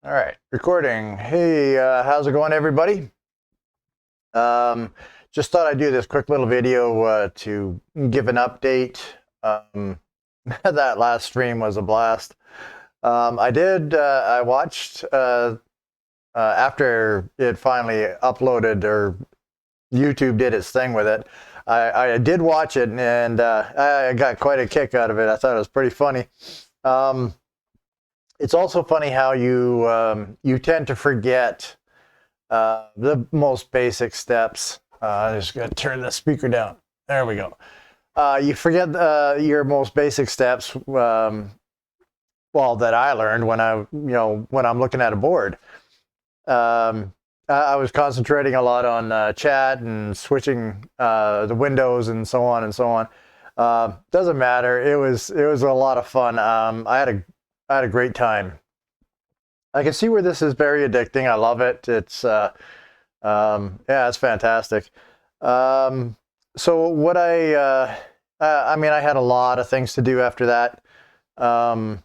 All right, recording. Hey, how's it going, everybody? Um, just thought I'd do this quick little video to give an update. Um, that last stream was a blast. I watched after it finally uploaded, or YouTube did its thing with it. I did watch it, and I got quite a kick out of it. I thought it was pretty funny. Um, it's also funny how you tend to forget the most basic steps. I'm just going to turn the speaker down. There we go. You forget your most basic steps. Well, that I learned when I'm looking at a board. I was concentrating a lot on chat and switching the windows and so on and so on. Doesn't matter. It was a lot of fun. I had a great time. I can see where this is very addicting. I love it. Yeah, it's fantastic. Um, so what I mean, I had a lot of things to do after that. Um,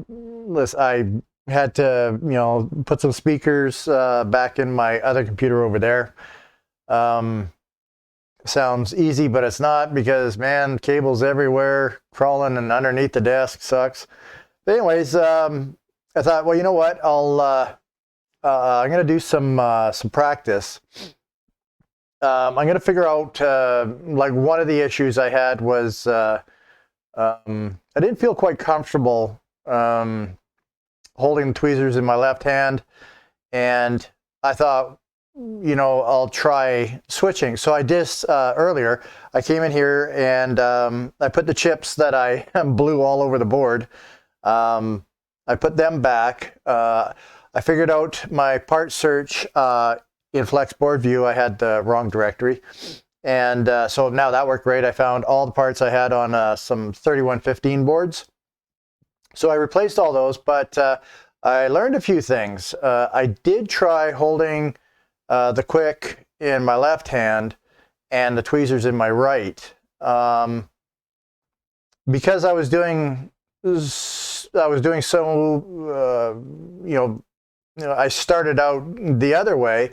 Listen, I had to, put some speakers back in my other computer over there. Sounds easy, but it's not because, man, cables everywhere, crawling and underneath the desk sucks. But anyways, I thought, well, you know what? I'm gonna do some practice. I'm gonna figure out like one of the issues I had was I didn't feel quite comfortable holding the tweezers in my left hand, and I thought, I'll try switching. So I did earlier. I came in here and I put the chips that I blew all over the board. I put them back. I figured out my part search in Flexboard View. I had the wrong directory. And so now that worked great. I found all the parts I had on some 3115 boards. So I replaced all those, but I learned a few things. I did try holding the quick in my left hand and the tweezers in my right. Because I was doing so, I started out the other way.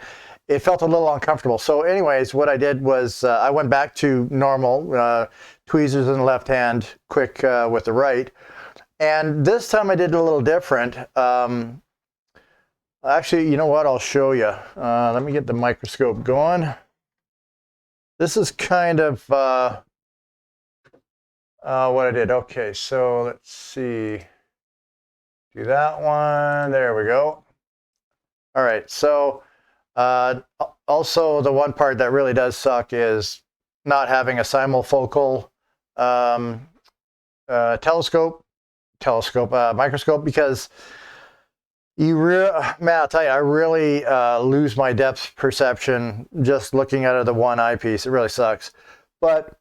It felt a little uncomfortable. So anyways, what I did was I went back to normal tweezers in the left hand, quick with the right. And this time I did it a little different. Actually, you know what? I'll show you. Let me get the microscope going. This is kind of what I did. Okay, so let's see. Do that one. There we go. All right, so also the one part that really does suck is not having a simulfocal microscope, because man, I'll tell you, I really lose my depth perception just looking at the one eyepiece. It really sucks. But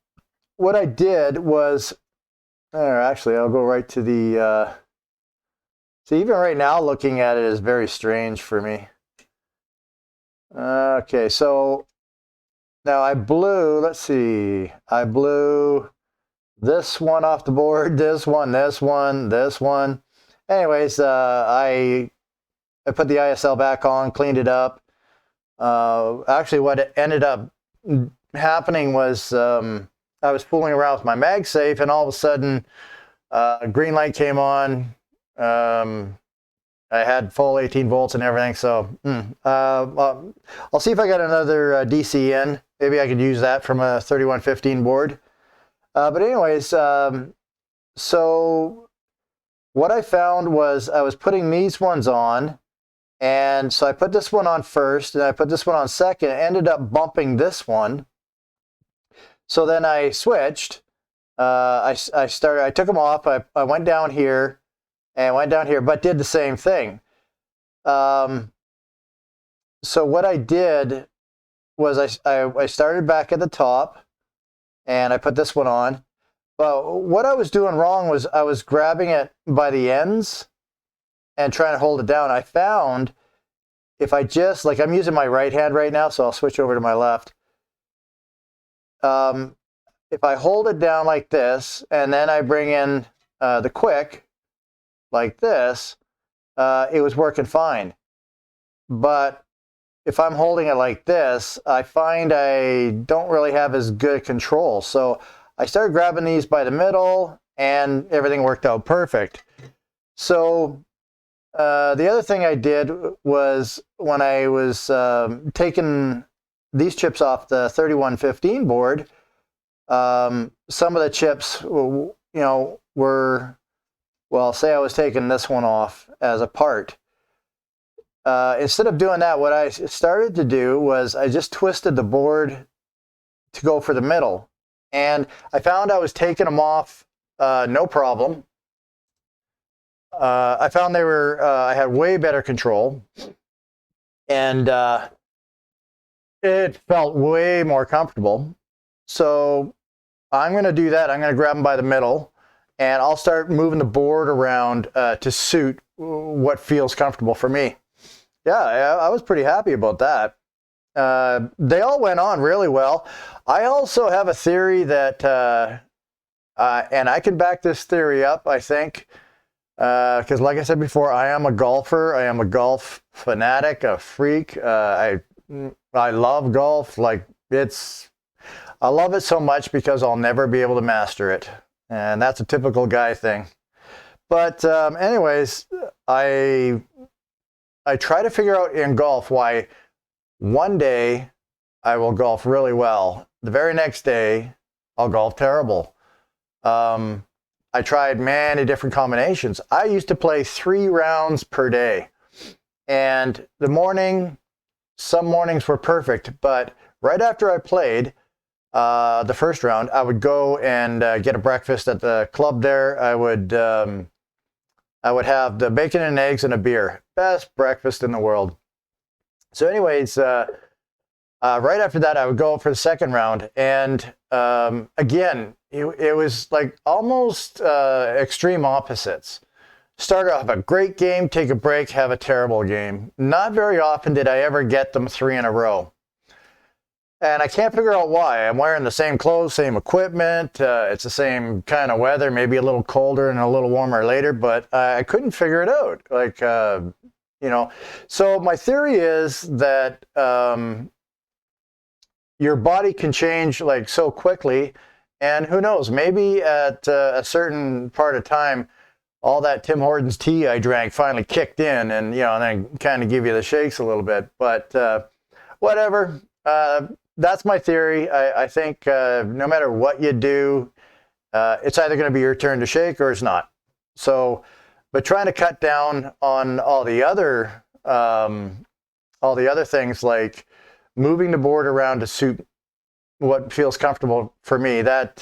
what I did was, actually, I'll go right to the. See, even right now, looking at it is very strange for me. Okay, so now I blew, let's see, I blew this one off the board, this one, this one, this one. Anyways, I put the ISL back on, cleaned it up. Actually, what ended up happening was I was fooling around with my MagSafe, and all of a sudden, green light came on. I had full 18 volts and everything, so I'll see if I got another DC in. Maybe I could use that from a 3115 board. But anyways, so what I found was I was putting these ones on, and so I put this one on first, and I put this one on second, and ended up bumping this one. So then I switched. I took them off. I went down here. And went down here, but did the same thing. So what I did was I started back at the top, and I put this one on. But what I was doing wrong was I was grabbing it by the ends and trying to hold it down. I found if I just, like, I'm using my right hand right now, so I'll switch over to my left. If I hold it down like this, and then I bring in the quick, like this, it was working fine. But if I'm holding it like this, I find I don't really have as good control. So I started grabbing these by the middle, and everything worked out perfect. So the other thing I did was when I was taking these chips off the 3115 board, some of the chips, you know, were, well, say I was taking this one off as a part. Instead of doing that, what I started to do was I just twisted the board to go for the middle. And I found I was taking them off no problem. I found they were, I had way better control. And it felt way more comfortable. So I'm going to do that. I'm going to grab them by the middle. And I'll start moving the board around to suit what feels comfortable for me. Yeah, I was pretty happy about that. They all went on really well. I also have a theory that, and I can back this theory up, I think, because like I said before, I am a golfer. I am a golf fanatic, a freak. I love golf. Like I love it so much because I'll never be able to master it. And that's a typical guy thing. But anyways, I try to figure out in golf why one day I will golf really well. The very next day, I'll golf terrible. I tried many different combinations. I used to play 3 rounds per day. And some mornings were perfect. But right after I played the first round, I would go and get a breakfast at the club there. I would have the bacon and eggs and a beer. Best breakfast in the world. So anyways, right after that, I would go for the second round. And again, it was like almost extreme opposites. Start off a great game, take a break, have a terrible game. Not very often did I ever get them 3 in a row. And I can't figure out why. I'm wearing the same clothes, same equipment. It's the same kind of weather, maybe a little colder and a little warmer later, but I couldn't figure it out. Like, you know, so my theory is that your body can change like so quickly. And who knows, maybe at a certain part of time, all that Tim Hortons tea I drank finally kicked in and, you know, and then kind of give you the shakes a little bit. But whatever. That's my theory. I think no matter what you do, it's either going to be your turn to shake or it's not. So, but trying to cut down on all the other things like moving the board around to suit what feels comfortable for me, that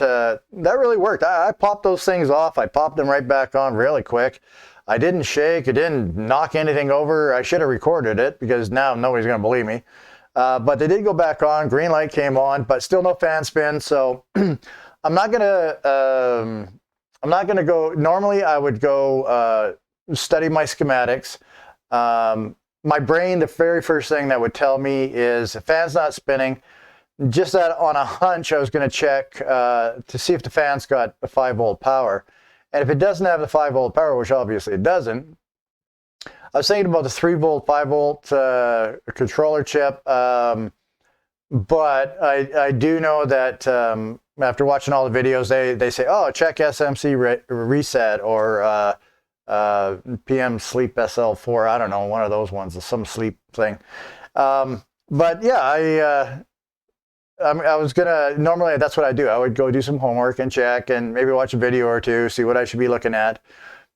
really worked. I popped those things off. I popped them right back on really quick. I didn't shake. I didn't knock anything over. I should have recorded it because now nobody's going to believe me. But they did go back on. Green light came on, but still no fan spin. So I'm not gonna go. Normally, I would go study my schematics. My brain, the very first thing that would tell me is the fan's not spinning. Just that on a hunch, I was going to check to see if the fan's got a 5-volt power, and if it doesn't have the 5-volt power, which obviously it doesn't. I was thinking about the 3-volt, 5-volt controller chip, but I do know that after watching all the videos, they say, oh, check SMC reset or PM Sleep SL4. I don't know, one of those ones, some sleep thing. But yeah, I was gonna, normally that's what I do. I would go do some homework and check and maybe watch a video or two, see what I should be looking at.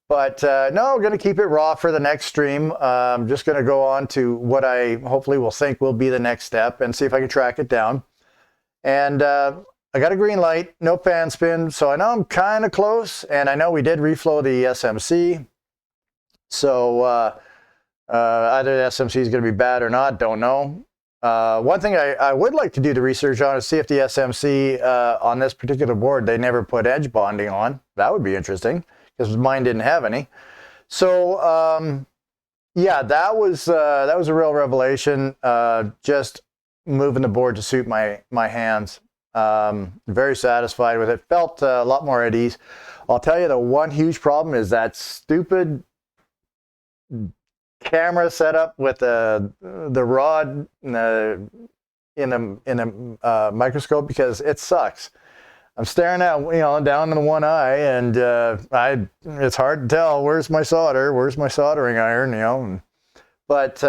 But no, I'm going to keep it raw for the next stream. I'm just going to go on to what I hopefully will think will be the next step and see if I can track it down. And I got a green light, no fan spin, so I know I'm kind of close. And I know we did reflow the SMC. So either the SMC is going to be bad or not, don't know. One thing I would like to do the research on is see if the SMC on this particular board, they never put edge bonding on. That would be interesting, because mine didn't have any. So yeah, that was a real revelation. Just moving the board to suit my hands. Very satisfied with it. Felt a lot more at ease. I'll tell you, the one huge problem is that stupid camera setup with the rod in the microscope because it sucks. I'm staring at, down in one eye, and it's hard to tell where's my solder, where's my soldering iron, but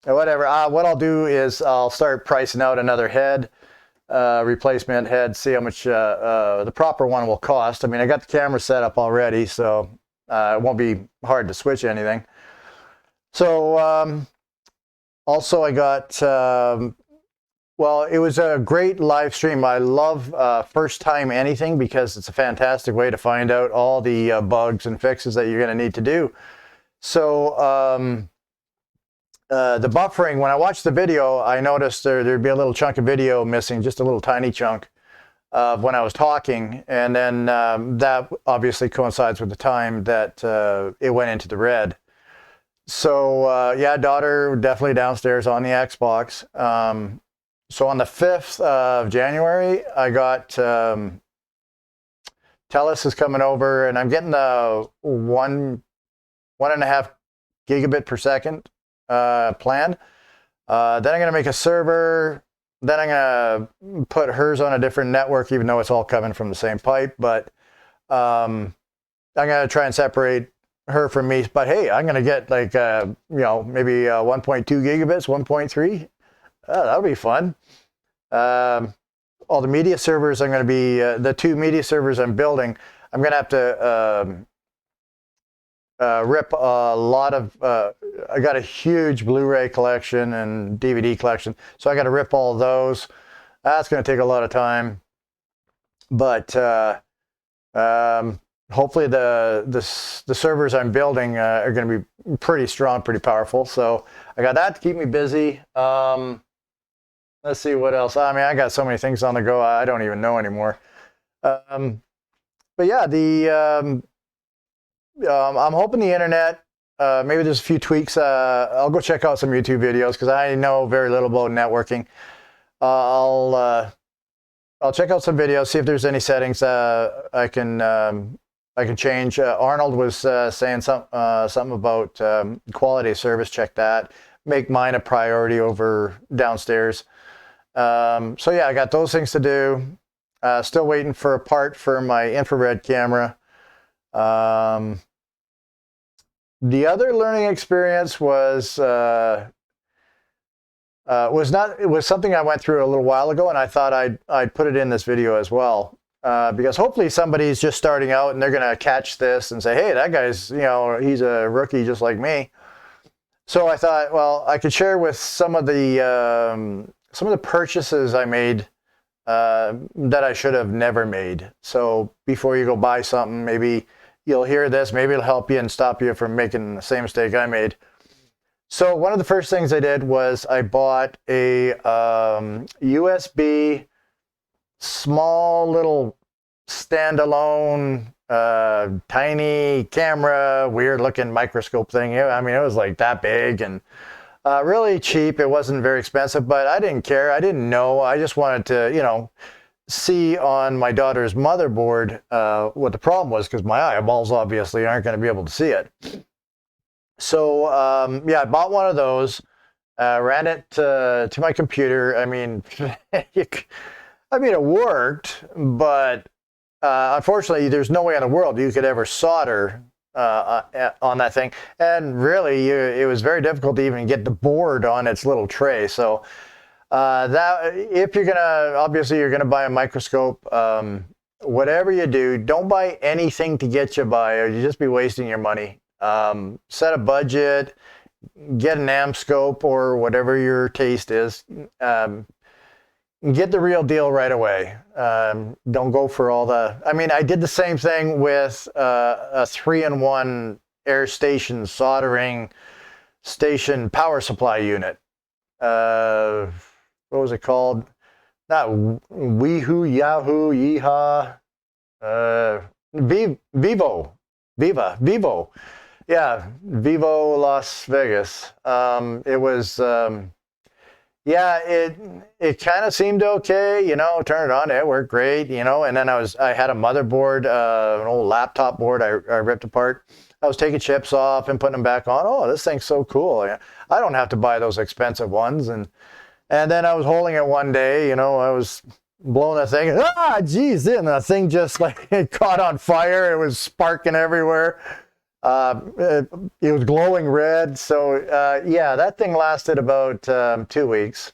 whatever. What I'll do is I'll start pricing out another head, replacement head, see how much the proper one will cost. I mean, I got the camera set up already, so it won't be hard to switch anything. So also I got, well, it was a great live stream. I love first time anything because it's a fantastic way to find out all the bugs and fixes that you're going to need to do. So the buffering, when I watched the video, I noticed there'd be a little chunk of video missing, just a little tiny chunk of when I was talking. And then that obviously coincides with the time that it went into the red. So yeah, daughter definitely downstairs on the Xbox. So on the 5th of January, I got Telus is coming over, and I'm getting the 1.5 gigabit per second plan. Then I'm going to make a server. Then I'm going to put hers on a different network, even though it's all coming from the same pipe. But I'm going to try and separate her from me. But hey, I'm going to get like maybe 1.2 gigabits, 1.3. That'll be fun. All the media servers, I'm going to be the 2 media servers I'm building. I'm going to have to rip a lot of. I got a huge Blu-ray collection and DVD collection, so I got to rip all those. That's going to take a lot of time, but hopefully the servers I'm building are going to be pretty strong, pretty powerful. So I got that to keep me busy. Let's see what else. I mean, I got so many things on the go, I don't even know anymore. But yeah, I'm hoping the internet, maybe there's a few tweaks. I'll go check out some YouTube videos because I know very little about networking. I'll check out some videos, see if there's any settings I can change. Arnold was saying something about quality of service. Check that. Make mine a priority over downstairs. So yeah, I got those things to do. Still waiting for a part for my infrared camera. The other learning experience was something I went through a little while ago, and I thought I'd put it in this video as well. Because hopefully somebody's just starting out and they're going to catch this and say, hey, that guy's, he's a rookie just like me. So I thought, well, I could share with some of the purchases I made that I should have never made. So before you go buy something, maybe you'll hear this, maybe it'll help you and stop you from making the same mistake I made. So one of the first things I did was I bought a USB small little standalone tiny camera, weird looking microscope thing. I mean, it was like that big and really cheap. It wasn't very expensive, but I didn't care. I didn't know. I just wanted to, see on my daughter's motherboard what the problem was, because my eyeballs obviously aren't going to be able to see it. So yeah, I bought one of those, ran it to my computer. I mean, it worked, but unfortunately, there's no way in the world you could ever solder on that thing. And really, it was very difficult to even get the board on its little tray. So that if you're gonna buy a microscope, whatever you do, don't buy anything to get you by, or you just be wasting your money. Set a budget, get an amp scope or whatever your taste is. Get the real deal right away. Don't go for all the. I mean, I did the same thing with a 3-in-1 air station soldering station power supply unit. What was it called? Not Weehoo, Yahoo, Yeehaw. Vivo. Yeah, Vivo Las Vegas. It was. Yeah, it kind of seemed okay, turn it on, it worked great, and then I had a motherboard, an old laptop board I ripped apart. I was taking chips off and putting them back on. Oh, this thing's so cool. I don't have to buy those expensive ones. And then I was holding it one day, you know, I was blowing the thing. Geez, and the thing just like it caught on fire. It was sparking everywhere. It was glowing red. So yeah, that thing lasted about 2 weeks.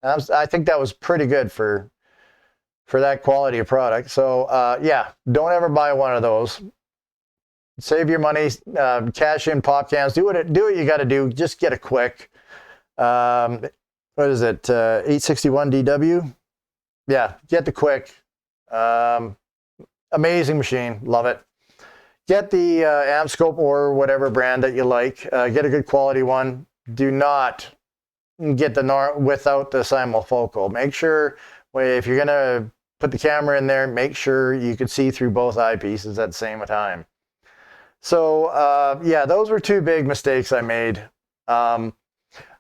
I think that was pretty good for that quality of product. So yeah, don't ever buy one of those. Save your money, cash in pop cans. Do what you got to do. Just get it quick. What is it? 861 DW. Yeah, get the quick. Amazing machine. Love it. Get the AmScope or whatever brand that you like. Get a good quality one. Do not get the without the simulfocal. Make sure if you're gonna put the camera in there, make sure you can see through both eyepieces at the same time. So yeah, those were 2 big mistakes I made.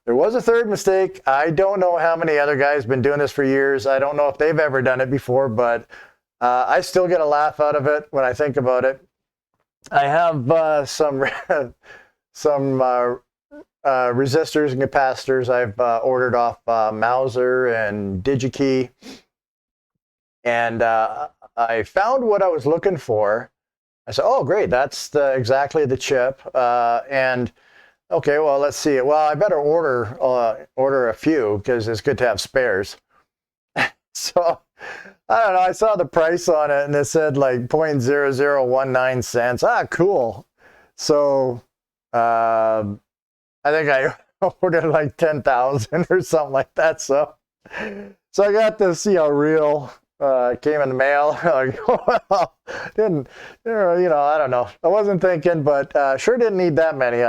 There was a 3rd mistake. I don't know how many other guys have been doing this for years. I don't know if they've ever done it before, but I still get a laugh out of it when I think about it. I have some resistors and capacitors I've ordered off Mauser and DigiKey. And I found what I was looking for. I said, oh, great, that's exactly the chip. And okay, well, let's see it. Well, I better order a few because it's good to have spares. So I don't know. I saw the price on it and it said like 0.0019 cents. Cool. So I think I ordered like 10,000 or something like that. So I got to see how real came in the mail. Didn't, you know, I don't know. I wasn't thinking, but sure didn't need that many.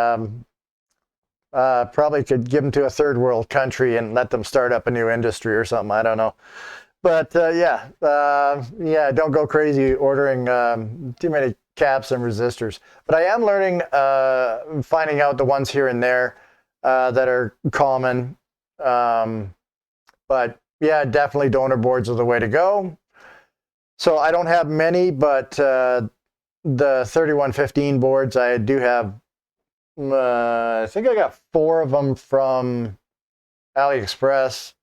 Probably could give them to a 3rd world country and let them start up a new industry or something. I don't know. But yeah, don't go crazy ordering too many caps and resistors. But I am learning, finding out the ones here and there that are common. But yeah, definitely donor boards are the way to go. So I don't have many, but the 3115 boards, I do have, I think I got 4 of them from AliExpress.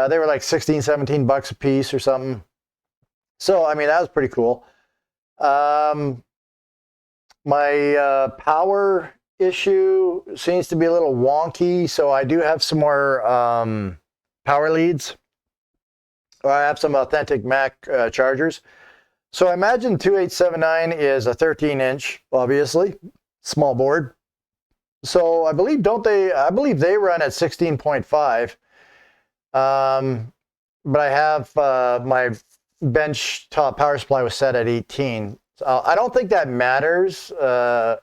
They were like 16, 17 bucks a piece or something. So, I mean, that was pretty cool. My power issue seems to be a little wonky, so I do have some more power leads. I have some authentic Mac chargers. So I imagine 2879 is a 13-inch, obviously, small board. So I believe they run at 16.5. But I have my bench top power supply was set at 18. So I don't think that matters. I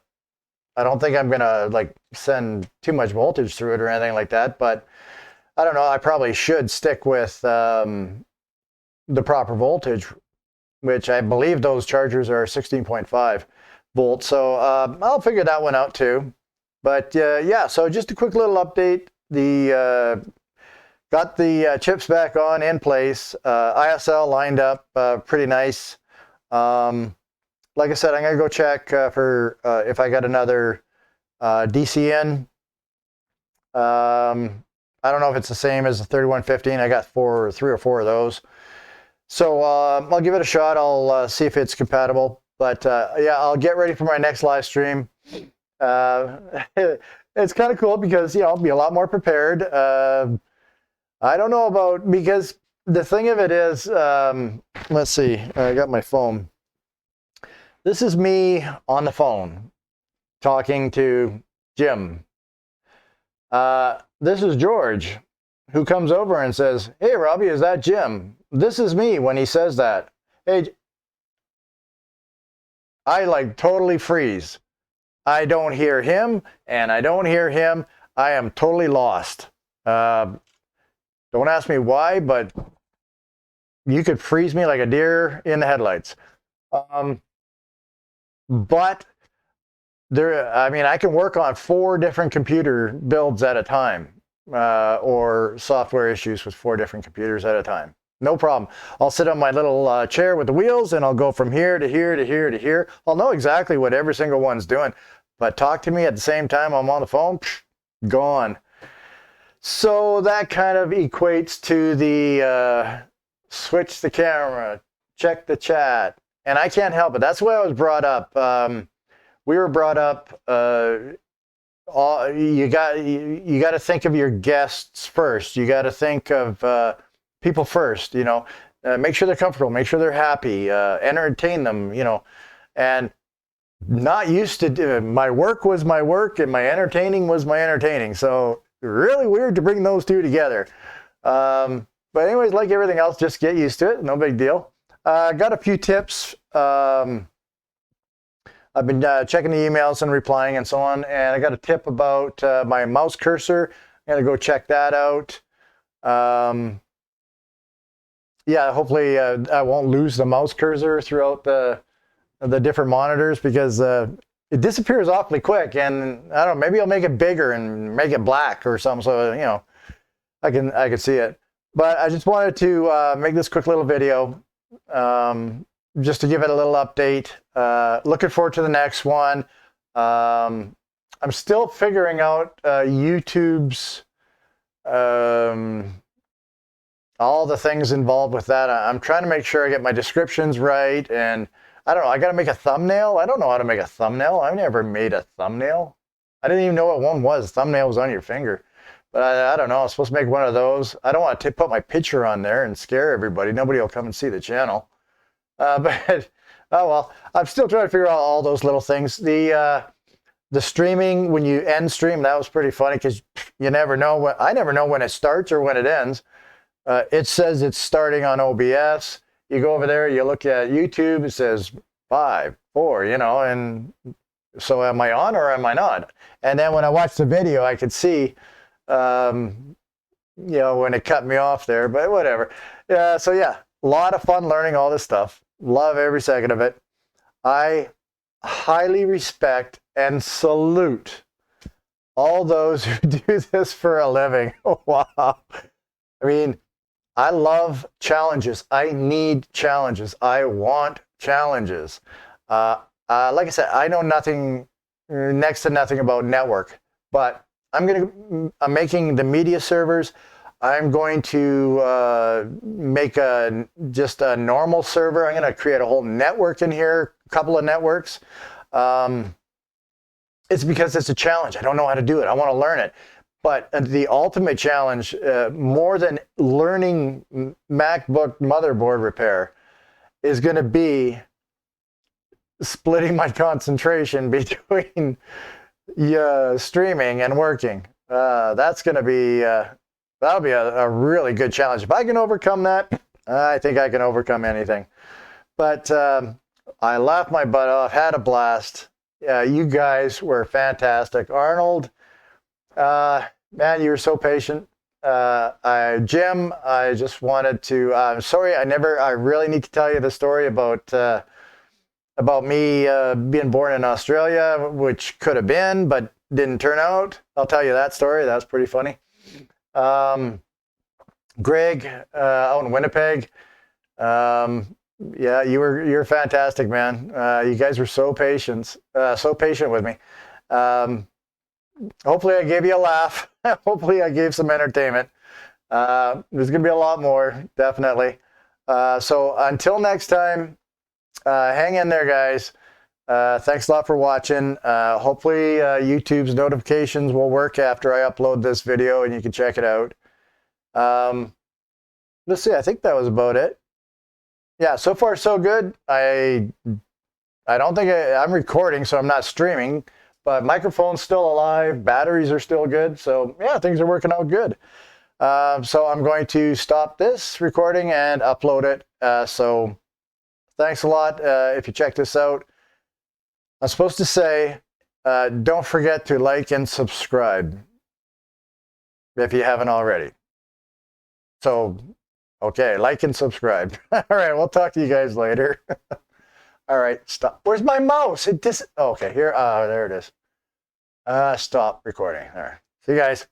don't think I'm gonna like send too much voltage through it or anything like that. But I don't know. I probably should stick with the proper voltage, which I believe those chargers are 16.5 volts. So I'll figure that one out too. But yeah, so just a quick little update. Got the chips back on in place. ISL lined up pretty nice. Like I said, I'm going to go check for if I got another DC in. I don't know if it's the same as the 3115. I got 3 or 4 of those. So I'll give it a shot. I'll see if it's compatible. But yeah, I'll get ready for my next live stream. It's kind of cool because, you know, I'll be a lot more prepared. I don't know about, because the thing of it is, let's see, I got my phone. This is me on the phone talking to Jim. This is George, who comes over and says, hey, Robbie, is that Jim? This is me when he says that. Hey, I like totally freeze. I don't hear him, and I don't hear him. I am totally lost. Don't ask me why, but you could freeze me like a deer in the headlights. But there, I mean, I can work on 4 different computer builds at a time, or software issues with 4 different computers at a time. No problem. I'll sit on my little chair with the wheels and I'll go from here to here to here to here. I'll know exactly what every single one's doing. But talk to me at the same time I'm on the phone, gone. So that kind of equates to the switch the camera, check the chat. And I can't help it. That's the way I was brought up. We were brought up, you got to think of your guests first. You got to think of people first, you know. Make sure they're comfortable, make sure they're happy, entertain them, you know. And not used to my work was my work and my entertaining was my entertaining. So really weird to bring those two together. But anyways, like everything else, just get used to it. No big deal. Got a few tips. I've been checking the emails and replying and so on. And I got a tip about my mouse cursor. I'm going to go check that out. Yeah, hopefully I won't lose the mouse cursor throughout the different monitors, because it disappears awfully quick, and I don't know, maybe I'll make it bigger and make it black or something, so you know I can see it. But I just wanted to make this quick little video just to give it a little update. Looking forward to the next one. I'm still figuring out YouTube's all the things involved with that. I'm trying to make sure I get my descriptions right, and I don't know, I got to make a thumbnail. I don't know how to make a thumbnail. I've never made a thumbnail. I didn't even know what one was. Thumbnail was on your finger. But I don't know. I was supposed to make one of those. I don't want to put my picture on there and scare everybody. Nobody will come and see the channel. But, oh well. I'm still trying to figure out all those little things. The streaming, when you end stream, that was pretty funny, because you never know. I never know when it starts or when it ends. It says it's starting on OBS. You go over there, you look at YouTube, it says 5, 4, you know, and so am I on or am I not? And then when I watched the video, I could see, you know, when it cut me off there, but whatever. So yeah, a lot of fun learning all this stuff. Love every second of it. I highly respect and salute all those who do this for a living. Wow. I mean, I love challenges. I need challenges. I want challenges. Like I said, I know nothing, next to nothing about network, but I'm making the media servers. I'm going to make just a normal server. I'm going to create a whole network in here, a couple of networks. It's because it's a challenge. I don't know how to do it. I want to learn it. But the ultimate challenge, more than learning MacBook motherboard repair, is going to be splitting my concentration between streaming and working. That's going to be, that'll be a really good challenge. If I can overcome that, I think I can overcome anything. But I laughed my butt off, had a blast. You guys were fantastic. Arnold, man, you were so patient. Jim, I just wanted to, I'm sorry, I really need to tell you the story about me being born in Australia, which could have been, but didn't turn out. I'll tell you that story. That's pretty funny. Greg, out in Winnipeg, yeah, you're fantastic, man. You guys were so patient with me. Hopefully I gave you a laugh. Hopefully I gave some entertainment. There's going to be a lot more, definitely. So until next time, hang in there, guys. Thanks a lot for watching. Hopefully YouTube's notifications will work after I upload this video and you can check it out. Let's see, I think that was about it. Yeah, so far so good. I don't think I'm recording, so I'm not streaming. But microphone's still alive, batteries are still good, so yeah, things are working out good. So I'm going to stop this recording and upload it. So thanks a lot if you check this out. I'm supposed to say, don't forget to like and subscribe if you haven't already. So, okay, like and subscribe. All right, we'll talk to you guys later. All right, stop. Where's my mouse? Okay, here. There it is. Stop recording. All right. See you guys.